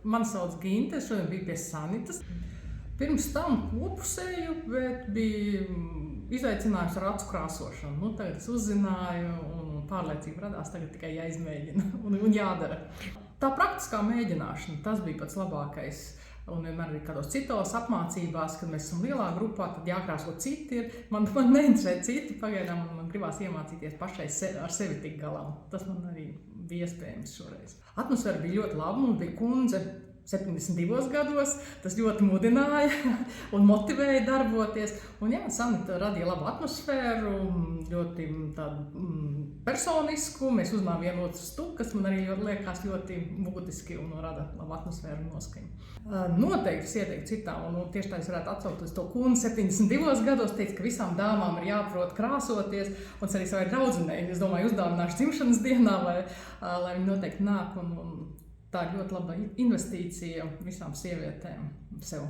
Mani sauc Ginte, es šodien biju pie Sanitas. Pirms tam kopusēju, bet bija izaicinājums ar acu krāsošanu. Tagad es uzzināju un pārliecība radās, tagad tikai jāizmēģina un jādara. Tā praktiskā mēģināšana, tas bija pats labākais. Un vienmēr arī kādos citos apmācībās, kad mēs esam lielā grupā, tad jākrāso citi. Man neinteresē citi pagaidām, un man gribās iemācīties pašai ar sevi tik galā. Tas man arī bija iespējams šoreiz. Atmosfēra bija ļoti laba, mums bija kundze 72 gados, tas ļoti mudināja un motivēja darboties. Un jā, Sanita radīja labu atmosfēru, ļoti tādu personisku. Mēs uzzinājām vienu otru stuku, kas man arī liekas ļoti būtiski un rada labu atmosfēru un noskaņu. Noteikti es ieteiktu citām, un tieši tā es varētu atsaukties to kundzi 72 gados, teikt, ka visām dāmām ir jāprot krāsoties, un es arī savai draudzenei, es domāju, uzdāvināšu dzimšanas dienā, lai viņi noteikti nāk, un tā ir ļoti laba investīcija visām sievietēm sev.